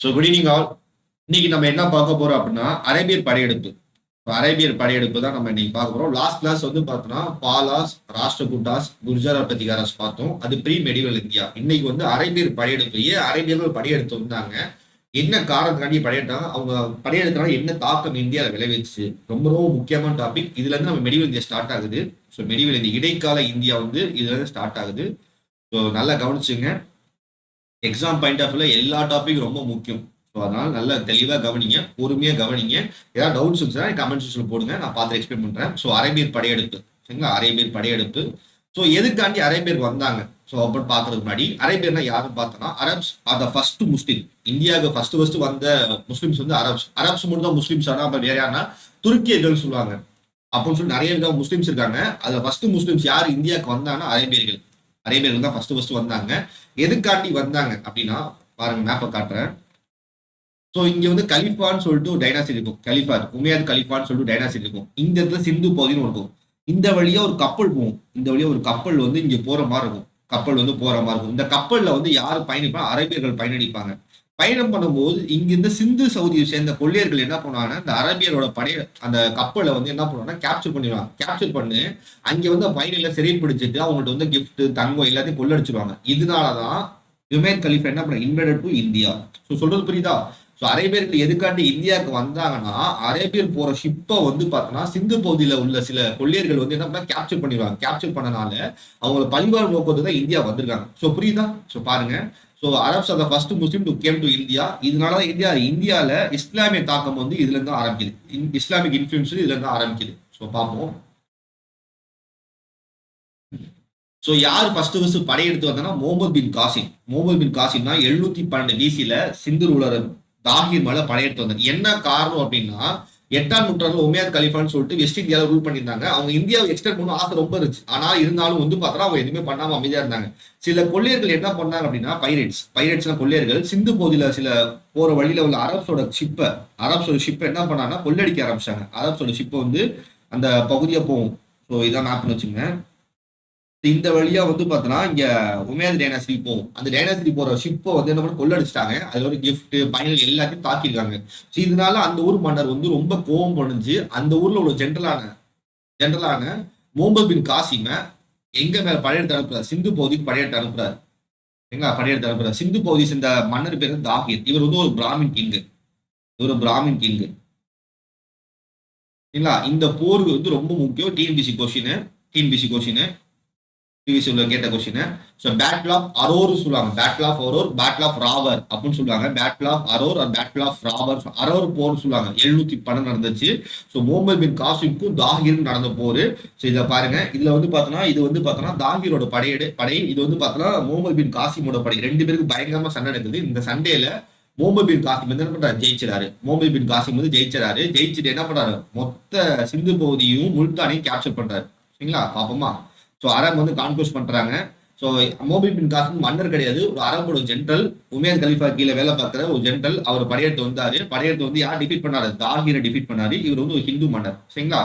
So good evening all. இன்னைக்கு நம்ம என்ன பார்க்க போறோம் அப்படின்னா அரேபியர் படையெடுப்பு. அரேபியர் படையெடுப்பு தான் நம்ம இன்னைக்கு பார்க்க போறோம். லாஸ்ட் கிளாஸ் வந்து பார்த்தோம்னா பாலாஸ், ராஷ்டிரகூட்டாஸ், குர்ஜாரா பிரதிகாரஸ் பார்த்தோம். அது ப்ரீ மெடிவல் இந்தியா. இன்னைக்கு வந்து அரேபியர் படையெடுப்பு. ஏன் அரேபியர்கள் படையெடுத்து வந்தாங்க, என்ன காரணத்துக்காண்டி படையெடுத்தாங்க, அவங்க படையெடுத்தனால என்ன தாக்கம் இந்தியாவில் விளைவிச்சு, ரொம்ப ரொம்ப முக்கியமான டாபிக். இதுல இருந்து நம்ம மெடிவல் இந்தியா ஸ்டார்ட் ஆகுது. ஸோ மெடிவல் இந்த இடைக்கால இந்தியா வந்து இதுல இருந்து ஸ்டார்ட் ஆகுது. ஸோ நல்லா கவனிச்சுங்க. எக்ஸாம் பாயிண்ட் ஆஃப் வியூல எல்லா டாபிக் ரொம்ப முக்கியம். ஸோ அதனால நல்லா தெளிவாக கவனிங்க, பொறுமையாக கவனிங்க. ஏதாவது டவுட்ஸ் இருந்துச்சுன்னா கமெண்ட் செக்ஷனில் போடுங்க, நான் பார்த்து எக்ஸ்பிளைன் பண்ணுறேன். ஸோ அரேபியர் படையெடுப்பு, சரிங்களா? அரேபியர் படையெடுப்பு. ஸோ எதுக்காண்டி அரேபியர் வந்தாங்க, ஸோ அப்படின்னு பார்க்கறதுக்கு முன்னாடி அரேபியர்னா யாரும் பார்த்தோன்னா அரப்ஸ் ஆர் த ஃபர்ஸ்ட் முஸ்லீம். இந்தியாவுக்கு ஃபர்ஸ்ட் வந்த முஸ்லீம்ஸ் வந்து அரப்ஸ் மட்டும் தான் முஸ்லீம்ஸ். ஆனால் அப்போ வேற யாருன்னா துருக்கியர்கள் சொல்லுவாங்க. அப்படின்னு சொல்லி நிறைய விதம் முஸ்லீம்ஸ் இருக்காங்க. அதில் ஃபர்ஸ்ட் முஸ்லீம்ஸ் யார் இந்தியாவுக்கு வந்தாங்கன்னா அரேபியர்கள். அரேபியர்கள் தான் ஃபர்ஸ்ட் வந்தாங்க. எதுக்காண்டி வந்தாங்க அப்படின்னா பாருங்க, மேப்பை காட்டுறேன். ஸோ இங்க வந்து கலிஃபான்னு சொல்லிட்டு ஒரு டைனாஸ்டி இருக்கும். கலிஃபாத் உமையாத் கலிஃபான்னு சொல்லிட்டு டைனாஸ்டி இருக்கும். இந்த இடத்துல சிந்து பகுதின்னு இருக்கும். இந்த வழியா ஒரு கப்பல் போகும். இந்த வழியா ஒரு கப்பல் வந்து இங்க போற மாதிரி இருக்கும். கப்பல் வந்து போற மாதிரி இருக்கும். இந்த கப்பல்ல வந்து யார் பயணிப்பாங்க, அரேபியர்கள் பயணிப்பாங்க. பயணம் பண்ணும்போது இங்கிருந்து சிந்து சவுதியை சேர்ந்த கொள்ளையர்கள் என்ன பண்ணுவாங்கன்னா, இந்த அரேபியரோட அந்த கப்பலை வந்து என்ன பண்ணுவாங்கன்னா கேப்சர் பண்ணிடுவாங்க. கேப்சர் பண்ணி அங்க வந்து பயணிகளை சிறைப்பிடிச்சிட்டு அவங்கள்ட்ட வந்து கிஃப்ட், தங்கம் எல்லாத்தையும் கொள்ளடிச்சிருவாங்க. இதனாலதான் உமையத் கலிஃபா என்ன பண்ண இன்வைடட் டு இந்தியா. ஸோ சொல்றது புரியுதா? ஸோ அரேபியர்கள் எதுக்காண்டி இந்தியாவுக்கு வந்தாங்கன்னா, அரேபியர் போற ஷிப்பை வந்து பார்த்தோன்னா சிந்து பகுதியில் உள்ள சில கொள்ளையர்கள் வந்து என்ன பண்ணா கேப்சர் பண்ணிடுவாங்க. கேப்சர் பண்ணனால அவங்களை பழிவார் நோக்கத்துக்கு தான் இந்தியா வந்திருக்காங்க. ஸோ புரியுதா? ஸோ பாருங்க. So Arabs R the first Muslim to came to India. இதனால தான் இந்தியாவில் இஸ்லாமிய தாக்கம் வந்து இதுல இருந்து ஆரம்பிக்குது. இஸ்லாமிக் இன்ஃபுளுன்ஸ் இதுல இருந்து ஆரம்பிக்குது. ஸோ பார்ப்போம். ஸோ யார் ஃபர்ஸ்ட் படையெடுத்து வந்தா முகமது பின் காசிம். முகமது பின் காசிம்னா 712 பிசியில சிந்து ரூலர் தாகிர் மேல படையெடுத்து வந்தாங்க. என்ன காரணம் அப்படின்னா, 8ஆம் நூற்றாண்டுல உமையாத் கலிஃபான்னு சொல்லிட்டு வெஸ்ட் இந்தியாவில் ரூல் பண்ணியிருந்தாங்க. அவங்க இந்தியாவை எக்ஸ்டெண்ட் பண்ண ஆசை ரொம்ப இருந்துச்சு. ஆனால் இருந்தாலும் வந்து பார்த்தா அவங்க எதுவுமே பண்ணாம அமைதியா இருந்தாங்க. சில கொள்ளையர்கள் என்ன பண்ணாங்க அப்படின்னா, பைரேட்ஸ்னா கொள்ளையர்கள் சிந்து பகுதியில சில போற வழியில உள்ள அரப்ஸோட ஷிப்பை என்ன பண்ணாங்கன்னா கொள்ளடிக்க ஆரம்பிச்சாங்க. அரப்ஸோட ஷிப்பை வந்து அந்த பகுதியை போகும். ஸோ இதான் மேப் பண்ணி வச்சுங்க. இந்த வழியா வந்து பார்த்தோன்னா இங்க உமையாத் டைனாஸ்டி போகும். அந்த டைனாஸ்டி போற ஷிப்பை வந்து என்ன பண்ண கொள்ளடிச்சிட்டாங்க. அதுல ஒரு கிஃப்ட், பயணிகள் எல்லாத்தையும் தாக்கியிருக்காங்க. ஸோ இதனால அந்த ஊர் மன்னர் வந்து ரொம்ப கோபம் பண்ணிச்சு. அந்த ஊர்ல உள்ள ஜென்ரலான முகமது பின் காசிமை எங்க மேல படையெடுத்து அனுப்புறாரு, சிந்து பகுதிக்கு படையெடுத்து அனுப்புறாரு. எங்க படையெடுத்து அனுப்புறாரு. சிந்து பகுதி சேர்ந்த மன்னர் பேர் தாகிர். இவர் வந்து ஒரு பிராமின் கிங்கு. சரிங்களா? இந்த போர் வந்து ரொம்ப முக்கியம். டிஎன்பிசி கொஸ்டின் உள்ள கேட்ட question. So battle of Aror சொல்லுவாங்க. பேட்டில் ஆஃப் ராவர் அப்படின்னு சொல்லுவாங்க. Battle of Aror or battle of Rawar, Aror போர் சொல்லுவாங்க. 712 நடந்துச்சு. ஸோ முகமது பின் காசிமுக்கும் தாகிருக்கும் நடந்த போர். ஸோ இதை பாருங்க. இதுல வந்து பார்த்தோன்னா தாகிரோட படை. இது வந்து பார்த்தோன்னா முகமது பின் காசிமோட படை. ரெண்டு பேருக்கு பயங்கரமா சண்டை நடக்குது. இந்த சண்டையில முகமது பின் காசிம் வந்து என்ன பண்றாரு, ஜெயிச்சிடாரு. முகமது பின் காசிம் வந்து ஜெயிச்சுட்டு என்ன பண்றாரு, மொத்த சிந்து பகுதியும் முல்தானையும் கேப்சர் பண்றாரு. சரிங்களா? பாப்போமா? ஸோ அரப் வந்து கான்கோஸ் பண்றாங்க. ஸோ முகமது பின் காசிம் மன்னர் கிடையாது, ஒரு அரபோட ஜென்ரல். உமையாத் கலிஃபா கீழே வேலை பார்க்குற ஒரு ஜென்ரல். அவர் படையெடுத்து வந்து யார் டிஃபீட் பண்ணாரு, தாகிரை டிஃபீட் பண்ணாரு. இவர் வந்து ஒரு ஹிந்து மன்னர். சரிங்களா?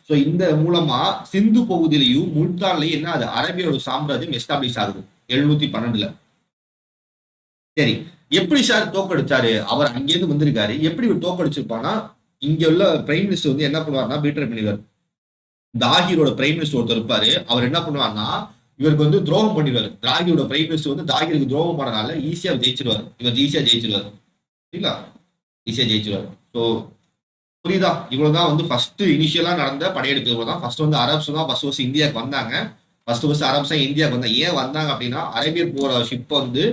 ஸோ இந்த மூலமா சிந்து பகுதியிலையும் முல்தான்லையும் என்ன ஆகுது, அரபியோட சாம்ராஜ்யம் எஸ்டாப்ளிஷ் ஆகுது 712. சரி, எப்படி சார் தோக்கடிச்சாரு? அவர் அங்கேருந்து வந்திருக்காரு. எப்படி தோக்கடிச்சிருப்பானா, இங்க உள்ள பிரைம் மினிஸ்டர் வந்து என்ன பண்ணுவார்னா பீட்டர் பண்ணிடுவார். தாகிரோட பிரைம் மினிஸ்டர் ஒருத்தர் இருப்பாரு. அவர் என்ன பண்ணுவார்னா இவருக்கு வந்து துரோகம் பண்ணிடுவாரு. தாகிரோட பிரைம் மினிஸ்டர் வந்து தாகிருக்கு துரோகம் பண்ணனால ஈஸியா ஜெயிச்சிருவாரு. சரிங்களா? ஈஸியா ஜெயிச்சிருவாரு. ஸோ புரியுதா? இவ்வளவுதான் வந்து ஃபர்ஸ்ட் இனிஷியலா நடந்த படையெடுப்பு. இவ்வளவுதான். ஃபர்ஸ்ட் வந்து அரப்ஸ் தான் ஃபர்ஸ்ட் இந்தியாவுக்கு வந்தாங்க. ஃபர்ஸ்ட் அரப்ஸ் தான் இந்தியாவுக்கு வந்தாங்க. ஏன் வந்தாங்க அப்படின்னா, அரேபியர் போற ஷிப் வந்து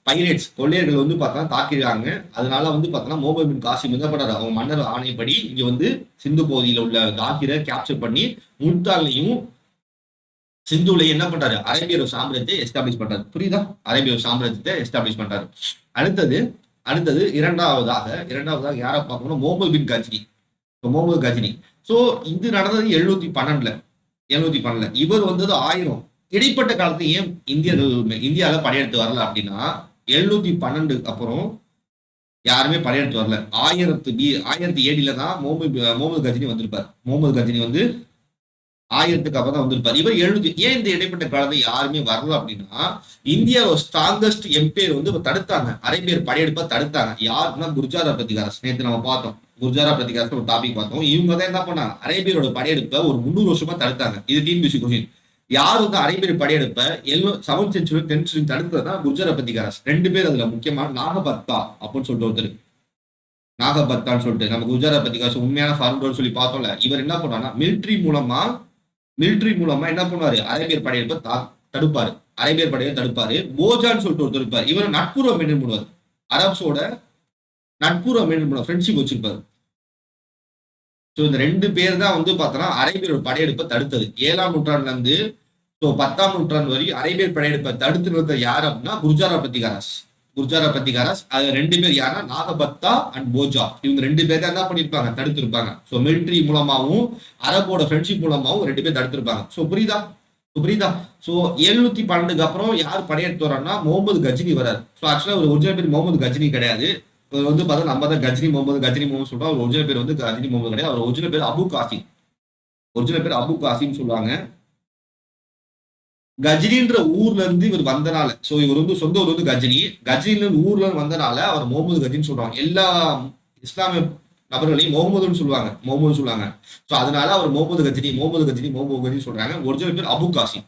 பைரேட்ஸ் கொள்ளையர்கள் வந்து பார்த்தா தாக்கிடுறாங்க. அதனால வந்து பார்த்தோன்னா முகமது பின் காசிம் என்ன பண்றாரு, அவங்க மன்னர் ஆணைப்படி இங்க வந்து சிந்து பகுதியில் உள்ள தாக்கிரை கேப்சர் பண்ணி முல்தான்லையும் சிந்துலையும் என்ன பண்றாரு, அரேபியர் சாம்ராஜ்யத்தை எஸ்டாப்ளிஷ் பண்றாரு. புரியுதா? அரேபியர் சாம்ராஜ்யத்தை எஸ்டாப்ளிஷ் பண்றாரு. அடுத்தது இரண்டாவதாக யாரை பார்க்கணும், முகமது பின் கஜினி. ஸோ இது நடந்தது 712. இவர் வந்தது 1000. இடைப்பட்ட காலத்துல ஏன் இந்தியாவில படையெடுத்து வரல அப்படின்னா, 712 அப்புறம் யாருமே படையெடுத்து வரல. 1000 AD தான் முகமது கஜினி வந்திருப்பார். முகமது கஜினி வந்து 1000க்கு அப்புறம் தான் வந்திருப்பாரு. இவர் 700 ஏன் இந்த இடைப்பட்ட காலத்துல யாருமே வரல அப்படின்னா, இந்தியாவோட ஸ்ட்ராங்கஸ்ட் எம்பையர் வந்து தடுத்தாங்க. அரேபியர் படையெடுப்ப தடுத்தாங்க. யாருன்னா குர்ஜாரா பிரதிகாரஸ். நேத்து நம்ம பார்த்தோம். குர்ஜாரா பிரதிகாரஸ் ஒரு டாபிக் பார்த்தோம். இவங்க தான் என்ன பண்ணாங்க? அரேபியரோட படையெடுப்ப ஒரு 300 வருஷமா தடுத்தாங்க. இது டிஎன்பிஎஸ்சி கொஸ்டின். யார் வந்து அரேபியர் படையெடுப்ப 7th சென்ச்சுரி 10th சென்ச்சுரி தடுத்ததுன்னா குர்ஜாரா பிரதிகாரஸ். 2 பேர் அதுல முக்கியமான நாகபத்தா அப்படின்னு சொல்லிட்டு ஒருத்தர். நாகபத்தான்னு சொல்லிட்டு நம்ம குர்ஜாரா பிரதிகாரஸ் உண்மையான ஃபார்மர்னு சொல்லி பார்த்தோம்ல. இவர் என்ன பண்ணாருன்னா மிலிட்ரி மூலமா என்ன பண்ணுவாரு? அரேபியர் படையெடுப்ப தடுப்பாரு. அரேபியர் படையை தடுப்பாரு. போஜான்னு சொல்லிட்டு ஒருத்தர் இருப்பாரு. இவர் நட்புறவு மெயின்டைன் பண்ணுவார். அரப்ஸோட நட்புறவு மெயின்டைன் பண்ணுவார். ஃப்ரெண்ட்ஷிப் வச்சிருப்பாரு. ஸோ இந்த 2 பேர் தான் வந்து பார்த்தோன்னா அரேபியரோட படையெடுப்பை தடுத்தது. 7ஆம் நூற்றாண்டுல இருந்து 10ஆம் நூற்றாண்டு வரை அரேபியர் படையெடுப்பை தடுத்து நிறுத்த யார் அப்படின்னா குர்ஜாரா பிரதிகாரஸ். அது 2 பேர் யாருன்னா நாகபத்தா அண்ட் போஜா. இவங்க 2 பேர் தான் என்ன பண்ணிருப்பாங்க? தடுத்திருப்பாங்க. ஸோ மிலிட்ரி மூலமாவும் அரபோட ஃப்ரெண்ட்ஷிப் மூலமாவும் 2 பேர் தடுத்திருப்பாங்க. ஸோ புரியுதா? ஸோ 712க்கு அப்புறம் யார் படையெடுத்து வரான்னா முகமது கஜினி வராரு. ஸோ ஆக்சுவலா ஒரு ஒரிஜினல் பேர் முகமது கஜினி கிடையாது. வந்து பார்த்தா நம்ம தான் கஜினி முகமது சொல்றோம். அவர் ஒரிஜினல் பேர் வந்து கஜினி முகமது கிடையாது. அவர் ஒரிஜினல் பேர் அபு காசிம் சொல்லுவாங்க. கஜினின்ற ஊர்ல இருந்து இவர் வந்தனால, சோ இவர் வந்து சொந்த ஊர் வந்து கஜினில ஊர்ல இருந்து வந்தனால அவர் முகமது கஜின்னு சொல்றாங்க. எல்லா இஸ்லாமிய நபர்களையும் முகமதுன்னு சொல்லுவாங்க. சோ அதனால அவர் முகமது கஜினி சொல்றாங்க. ஒரிஜினல் பேர் அபு காசிம்.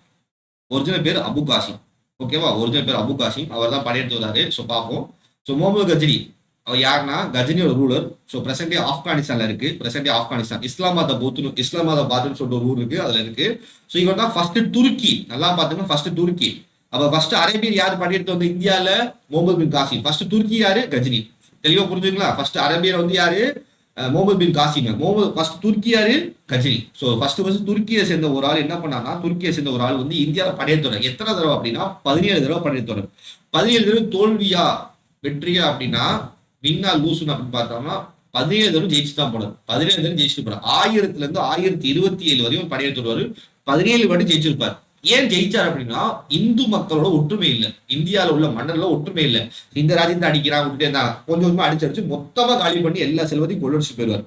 ஓகேவா? ஒரிஜினல் பேர் அபு காசிம். அவர் தான் படையெடுத்து வராரு. சோ பார்ப்போம். சோ முகமது கஜினி அவர் யாருன்னா கஜினியோட ரூலர். ஸோ பிரசன்டே ஆப்கானிஸ்தான்ல இருக்கு. இஸ்லாமாபாத்னு சொல்லிட்டு ஒரு ஊர் இருக்கு, அதுல இருக்கு. ஸோ இவர் தான் ஃபர்ஸ்ட் துருக்கி. நல்லா பாத்துங்க, ஃபர்ஸ்ட் துருக்கி. அப்ப ஃபர்ஸ்ட் அரேபியர் யார் படையெடுத்து வந்து இந்தியால? முகமது பின் காசிம். ஃபர்ஸ்ட் துருக்கி யாரு? கஜினி. தெளிவா புரிஞ்சுங்களா? ஃபர்ஸ்ட் அரேபியர் வந்து யாரு? முகமது பின் காசிம். ஃபர்ஸ்ட் துருக்கி யாரு? கஜினி. ஸோ ஃபர்ஸ்ட் துருக்கியை சேர்ந்த ஒரு ஆள் என்ன பண்ணாங்கன்னா, வந்து இந்தியாவில் படையெடுத்து எத்தனை தடவை அப்படின்னா 17 தடவை படையெடுத்து 17 தடவை தோல்வியா வெற்றியா அப்படின்னா வின்னா லூசுன்னு அப்படின்னு பார்த்தோம்னா 17 தடவை ஜெயிச்சு தான் போனார். 17 தடவை ஜெயிச்சுட்டு போறாரு. 1000ல இருந்து 1027 வரையும் படையெடுத்து வருவாரு. 17 வாட்டி ஜெயிச்சிருப்பார். ஏன் ஜெயிச்சார் அப்படின்னா இந்து மக்களோட ஒற்றுமை இல்லை. இந்தியாவில் உள்ள மன்னர்கள ஒற்றுமை இல்லை. இந்த ராஜ்யத்தை அடிக்கிறான் விட்டுட்டே இருந்தாங்க. கொஞ்சம் கொஞ்சமா அடிச்சு மொத்தமா காலி பண்ணி எல்லா செல்வத்தையும் கொள்ளடிச்சு போயிடுவார்.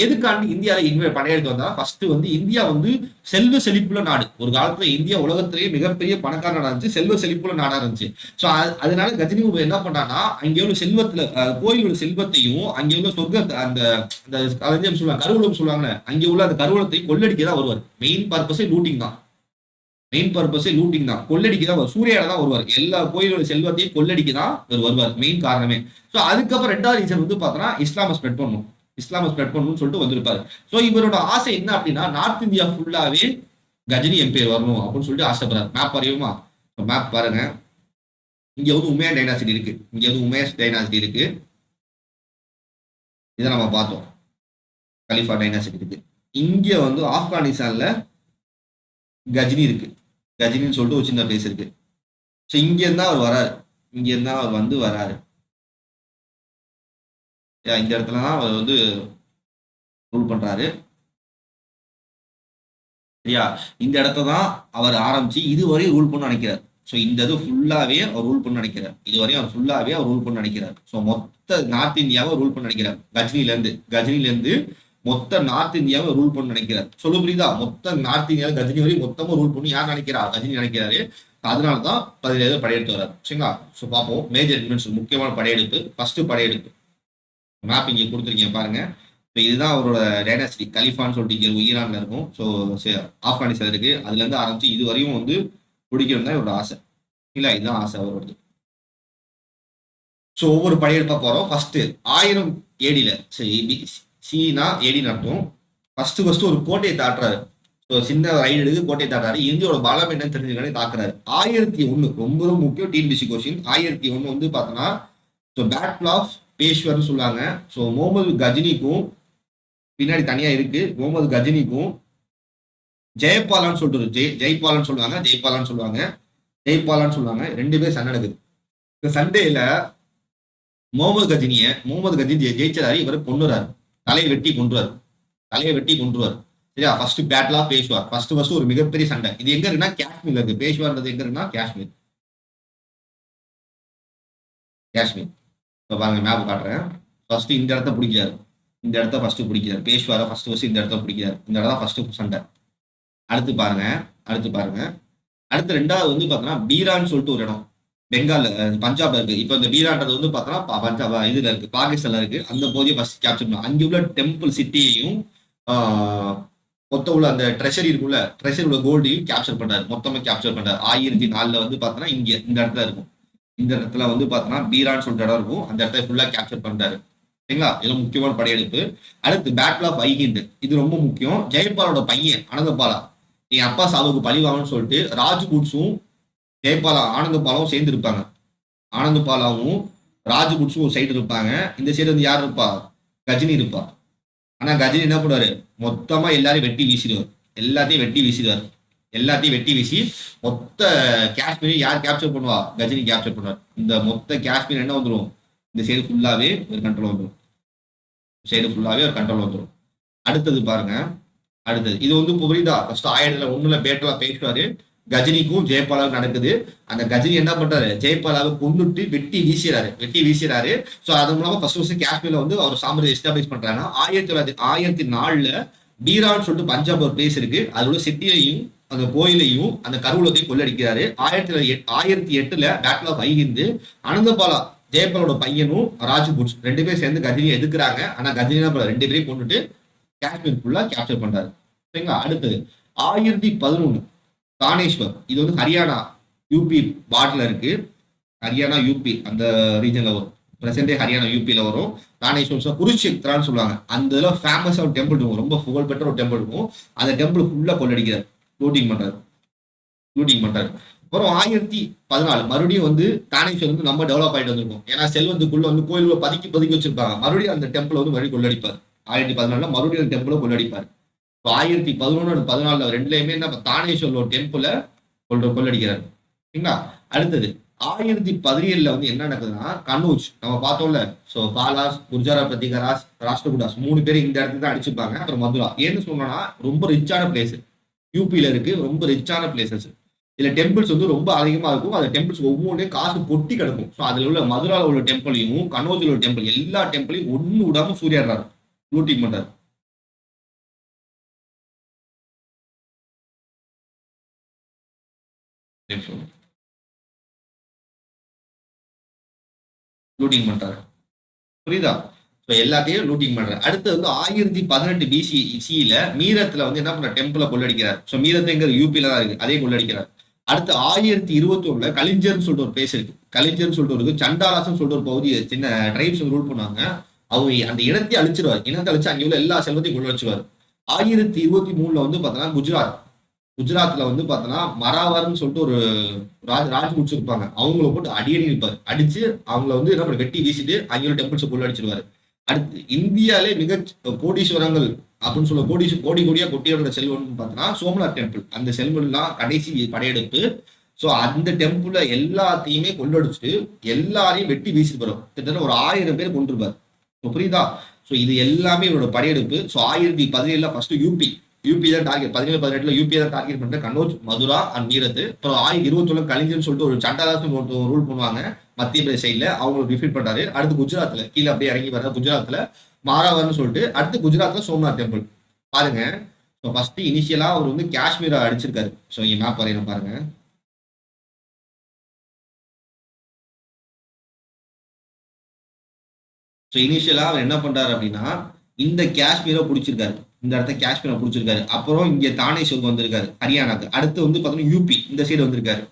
எதுக்காண்டி இந்தியாவில படையெடுத்து வந்தா ஃபர்ஸ்ட் வந்து இந்தியா வந்து செல்வ செழிப்புள்ள நாடு. ஒரு காலத்துல இந்தியா உலகத்திலேயே மிகப்பெரிய பணக்கார நாடா இருந்துச்சு, செல்வ செழிப்புள்ள நாடா இருந்துச்சு. ஸோ அதனால கஜினி என்ன பண்ணான்னா அங்கே உள்ள செல்வத்துல கோயிலோட செல்வத்தையும் அங்கே உள்ள சொர்க்க அந்த சொல்லுவாங்க கருவூலம் சொல்லுவாங்க, அங்கே உள்ள அந்த கருவூலத்தை கொள்ளடிக்க தான் வருவார். மெயின் பர்பஸே லூட்டிங் தான். கொள்ளடிக்க தான் சூரியால தான் வருவார். எல்லா கோயிலோட செல்வத்தையும் கொள்ளடிக்க தான் வருவார். மெயின் காரணமே. ஸோ அதுக்கப்புறம் 2வது ரீசன் வந்து பார்த்தோன்னா இஸ்லாமை ஸ்ப்ரெட் பண்ணணும்னு சொல்லிட்டு வந்திருப்பாரு. ஸோ இவரோட ஆசை என்ன அப்படின்னா நார்த் இந்தியா ஃபுல்லாவே கஜினி எம்பையர் வரணும் அப்படின்னு சொல்லிட்டு ஆசைப்படுறாரு. மேப் அறியுமா? மேப் பாருங்க. இங்க வந்து உமையா டைனாசிட்டி இருக்கு. இதை நம்ம பார்த்தோம். கலிஃபா டைனாசிட்டி இருக்கு. இங்க வந்து ஆப்கானிஸ்தான்ல கஜினி இருக்கு. கஜினின்னு சொல்லிட்டு ஒரு சின்ன பிளேஸ் இருக்கு. ஸோ இங்க இருந்தா அவர் வராரு. இந்த இடத்துல தான் அவர் வந்து ரூல் பண்றாரு. சரியா? இந்த இடத்த தான் அவர் ஆரம்பிச்சு இதுவரையும் ரூல் பண்ண நினைக்கிறார். ஸோ இந்த இது ஃபுல்லாவே அவர் ரூல் பண்ண நினைக்கிறார். இதுவரையும் அவர் ஃபுல்லாவே அவர் ரூல் பண்ண நினைக்கிறார். ஸோ மொத்த நார்த் இந்தியாவை ரூல் பண்ண நினைக்கிறார். கஜினில இருந்து மொத்த நார்த் இந்தியாவை ரூல் பண்ண நினைக்கிறார். சொல்ல புரியுதா? மொத்த நார்த் இந்தியா கஜினி வரையும் மொத்தமா ரூல் பண்ணி யார் நினைக்கிறா? கஜினி நினைக்கிறாரு. அதனாலதான் 17 படையெடுத்து வர்றாரு. சரிங்களா? ஸோ பார்ப்போம். மேஜர் இன்வென்ஷன், முக்கியமான படையெடுப்பு. ஃபர்ஸ்ட் படையெடுப்பு மேப் இங்கே கொடுத்துருக்கீங்க பாருங்க. ஸோ இதுதான் அவரோட டைனாசிட்டி. கலிஃபான்னு சொல்லிட்டு இங்கே ஈரான்ல இருக்கும். ஸோ ஆப்கானிஸ்தான் இருக்கு. அதுல இருந்து ஆரம்பிச்சு இது வரையும் வந்து பிடிக்கணும் தான் இவரோட ஆசை. இல்ல இதுதான் ஆசை அவரோட. ஸோ ஒவ்வொரு படையெடுப்பா போறோம். ஃபர்ஸ்ட் 1000 ஏடியில சீனா ஏடி நடத்தும். ஃபர்ஸ்ட் ஒரு கோட்டையை தாட்டுறாரு. ஸோ சின்ன ரைடு எடுத்து கோட்டையை தாட்டுறாரு. இந்தியோட பலம் என்னன்னு தெரிஞ்சுக்கானே தாக்குறாரு. 1001 ரொம்ப ரொம்ப முக்கியம் டிஎன்பிஎஸ்சி கொஸ்டின். 1001 வந்து பார்த்தோன்னா ஸோ பேட்டில் ஆஃப் பேஷ்வர்னு சொல்லுவாங்க. ஸோ முகமது கஜினிக்கும் பின்னாடி தனியா இருக்கு. முகமது கஜினிக்கும் ஜெயபாலான்னு சொல்லிட்டு ஜெய்பாலான்னு சொல்லுவாங்க. 2 பேர் சண்டை நடக்குது. இந்த சண்டேல முகமது கஜினி ஜெயிச்சாரு. இவரை கொண்டுறாரு. தலையை வெட்டி கொன்றுவார். சரியா? First battle of Peshawar. First ஒரு மிகப்பெரிய சண்டை. இது எங்க இருக்குன்னா காஷ்மீர்ல இருக்கு. பேஷ்வார்ன்றது எங்க இருக்குன்னா காஷ்மீர். இப்போ பாருங்க மேப் காட்டுறேன். ஃபர்ஸ்ட் இந்த இடத்த பிடிக்காரு. இந்த இடத்த ஃபர்ஸ்ட் பிடிக்கிறார். பேஷ்வாரை ஃபர்ஸ்ட் இந்த இடத்த பிடிக்கிறார். இந்த இடம் தான் ஃபர்ஸ்ட் சண்டை. அடுத்து பாருங்க அடுத்து பாருங்க அடுத்து ரெண்டாவது வந்து பார்த்தோன்னா பீரான்னு சொல்லிட்டு ஒரு இடம் பெங்கால் பஞ்சாப்ல இருக்கு. இப்போ இந்த பீரான்றது வந்து பார்த்தோன்னா பஞ்சாப் இதுல இருக்கு, பாகிஸ்தான்ல இருக்கு. அந்த போதியை ஃபர்ஸ்ட் கேப்சர் பண்ணும். அங்கே உள்ள டெம்பிள் சிட்டியையும் மொத்தம் உள்ள அந்த ட்ரெஷரி இருக்குல்ல, ட்ரெஷரி உள்ள கோல்டையும் கேப்சர் பண்றாரு. மொத்தமா கேப்சர் பண்றாரு. 1004 வந்து பார்த்தோன்னா இங்க இந்த இடத்துல இருக்கும். இந்த இடத்துல வந்து பார்த்தோன்னா பீரான்னு சொல்லிட்டு இடம் இருக்கும். அந்த இடத்த ஃபுல்லா கேப்சர் பண்றாரு. சரிங்களா? இதெல்லாம் முக்கியமான படையெடுப்பு. அடுத்து பேட்டில் ஆஃப் ஐஹிந்த், இது ரொம்ப முக்கியம். ஜெயபாலோட பையன் ஆனந்தபாலா என் அப்பா சாவுக்கு பழி வாங்கன்னு சொல்லிட்டு ராஜ்புட்ஸும் ஜெயபாலா ஆனந்தபாலாவும் சேர்ந்து இருப்பாங்க. ஆனந்தபாலாவும் ராஜ்புட்ஸும் ஒரு சைடு இருப்பாங்க. இந்த சைடு வந்து யார் இருப்பா? கஜினி இருப்பா. ஆனா கஜினி என்ன பண்ணுவாரு? மொத்தமா எல்லாரையும் வெட்டி வீசிடுவார். எல்லாத்தையும் வெட்டி வீசி மொத்த காஷ்மீர் யார் கேப்சர் பண்ணுவா? கஜினி கேப்சர் பண்ணுவார். இந்த மொத்த காஷ்மீர் என்ன வந்துடும்? இந்த சைடு ஃபுல்லாவே ஒரு கண்ட்ரோல் வந்துடும். அடுத்தது பாருங்க. அடுத்தது இது வந்து புரியுதா? ஃபர்ஸ்ட் 1001 பேட்டலா பேசுவாரு. கஜினிக்கும் ஜெயபாலாவுக்கும் நடக்குது. அந்த கஜினி என்ன பண்றாரு? ஜெயபாலாவை கொண்டுட்டு வெட்டி வீசுறாரு. ஸோ அது மூலமா ஃபர்ஸ்ட் காஷ்மீர்ல வந்து அவர் சாம்ராஜ்யம் எஸ்டாப்ளிஷ் பண்றாங்க. 1904 பீரான்னு சொல்லிட்டு பஞ்சாப் ஒரு பிளேஸ் இருக்கு. அதோட சிட்டியையும் அந்த கோயிலையும் அந்த கருவூலத்தையும் கொள்ளடிக்கிறாரு. 1008 பேட்டில் ஆஃப் ஐஹிந்த் ஆனந்தபாலா ஜெயபாலோட பையனும் ராஜ்புட்ஸ் 2 பேரும் சேர்ந்து கஜினியை எதுக்குறாங்க. ஆனா கஜினி 2 பேரையும் கொண்டுட்டு காஷ்மீர் ஃபுல்லா கேப்சர் பண்றாரு. சரிங்களா? அடுத்தது 1011 தானேஸ்வர், இது வந்து ஹரியானா யூபி பார்டர்ல இருக்கு. ஹரியானா யூபி அந்த ரீஜன்ல வரும். பிரசன்டே ஹரியானா யூபியில வரும். தானேஸ்வர் குருஷேத்ரான்னு சொல்லுவாங்க. அந்த இதுல ஃபேமஸா ஒரு டெம்பிள் இருக்கும். ரொம்ப புகழ்பெற்ற ஒரு டெம்பிள் இருக்கும். அந்த டெம்பிள் ஃபுல்லா கொள்ளடிக்கிறார். லூட்டிங் பண்றாரு. அப்புறம் 1014 மறுபடியும் வந்து தானேஸ்வர் வந்து நம்ம டெவலப் ஆயிட்டு வந்திருக்கும். ஏன்னா செல்வத்துக்குள்ள வந்து கோயில்களை பதுக்கி வச்சிருப்பாங்க. மறுபடியும் அந்த டெம்பிள் வந்து மறுபடியும் கொள்ளடிப்பார். 1014 மறுபடியும் அந்த டெம்பிளை கொள்ளடிப்பார். 1011 14 ரெண்டுலயுமே என்ன தானேஸ்வரில் ஒரு டெம்பிளை கொள்ளடிக்கிறார். சரிங்களா? அடுத்தது 1017 வந்து என்ன நடக்குதுன்னா கனூஜ் நம்ம பார்த்தோம்ல. ஸோ பாலாஸ், குர்ஜாரா பிரதிகராஸ், ராஷ்டிரகுடாஸ் 3 பேர் இந்த இடத்துல தான் அடிச்சுப்பாங்க. அப்புறம் மதுரா ஏன்னு சொன்னா ரொம்ப ரிச்சான பிளேஸ் யூபியில இருக்கு. ரொம்ப ரிச்சான பிளேசஸ். இதுல டெம்பிள்ஸ் வந்து ரொம்ப அதிகமா இருக்கும். அந்த டெம்பிள்ஸ் ஒவ்வொன்றையும் காசு கொட்டி கிடக்கும். ஸோ அதுல உள்ள மதுரால உள்ள டெம்பிளையும் கனோஜில் உள்ள டெம்பிள் எல்லா டெம்பிளையும் ஒண்ணு விடாம சூரியாடுறாரு, லூட்டிங் பண்றாரு. லூட்டிங் பண்றாரு. புரியுதா? எல்லாத்தையும் லூட்டிங் பண்றாரு. அடுத்து வந்து 1018 BC மீரத்துல வந்து என்ன பண்ற டெம்பிளை கொள்ளடிக்கிறார். ஸோ மீரத்துங்கிற யூபியில தான் இருக்கு, அதே கொள்ளடிக்கிறார். அடுத்து 1021 கலிஞ்சர்னு சொல்லிட்டு ஒரு பிளேஸ் இருக்கு. கலிஞ்சர்னு சொல்லிட்டு இருக்கு. சண்டாலாசன் சொல்லிட்டு ஒரு பகுதி சின்ன ட்ரைப்ஸ் ரூல் பண்ணுவாங்க. அவங்க அந்த இனத்தை அழிச்சிருவாரு. இனத்தை அழிச்சு அங்கே உள்ள எல்லா செல்வத்தையும் கொள்ளடிச்சுவாரு. 1023 வந்து பார்த்தோன்னா குஜராத்ல வந்து பார்த்தோன்னா மராவர்னு சொல்லிட்டு ஒரு ராஜ்புட்ஸ் இருப்பாங்க. அவங்கள போட்டு அடியடி இருப்பாரு. அடிச்சு அவங்கள வந்து என்ன பண்ண வெட்டி வீசிட்டு அங்கே டெம்பிள்ஸை கொள்ளடிச்சிருவாரு. அடுத்து இந்தியாவிலே மிக கோடீஸ்வரங்கள் அப்படின்னு சொல்ல கோடியா கொட்டியோட செல்வம்னு பார்த்தோன்னா சோம்நாத் டெம்பிள். அந்த செல்வம்லாம் கடைசி படையெடுப்பு. ஸோ அந்த டெம்பிள எல்லாத்தையுமே கொள்ளடிச்சுட்டு எல்லாரையும் வெட்டி வீசிட்டு வரும். கிட்டத்தட்ட ஒரு 1000 பேர் கொண்டிருப்பார். புரியுதா? ஸோ இது எல்லாமே இவரோட படையெடுப்பு. ஸோ 1017 ஃபர்ஸ்ட் யூபி தான் டார்கெட். 17-18 யூபி தான் டார்கெட் பண்ற கனோஜ், மதுரா அண்ட் மீரத். அப்புறம் 1021 கலிஞ்சன்னு சொல்லிட்டு ஒரு சண்டாலாசன் ரூல் பண்ணுவாங்க மத்திய பிரதேச சைட்ல. அவங்க டிஃபீட் பண்றாரு. அடுத்து குஜராத்ல கீழே அப்படியே இறங்கி வர குஜராத்ல மாராவர்னு சொல்லிட்டு, அடுத்து குஜராத்ல சோம்நாத் டெம்பிள். பாருங்க, ஃபர்ஸ்ட் இனிஷியலா அவர் வந்து காஷ்மீரை அடிச்சிருக்காரு. ஸோ இங்க மேப் வரையணும் பாருங்க. ஸோ இனிஷியலா அவர் என்ன பண்றாரு அப்படின்னா இந்த காஷ்மீரை பிடிச்சிருக்காரு. இந்த இடத்த காஷ்மீரை பிடிச்சிருக்காரு. அப்புறம் இங்க தானேஸ்வருக்கு வந்திருக்காரு ஹரியானாக்கு. அடுத்து வந்து பார்த்தீங்கன்னா யூபி இந்த சைடு வந்திருக்காரு.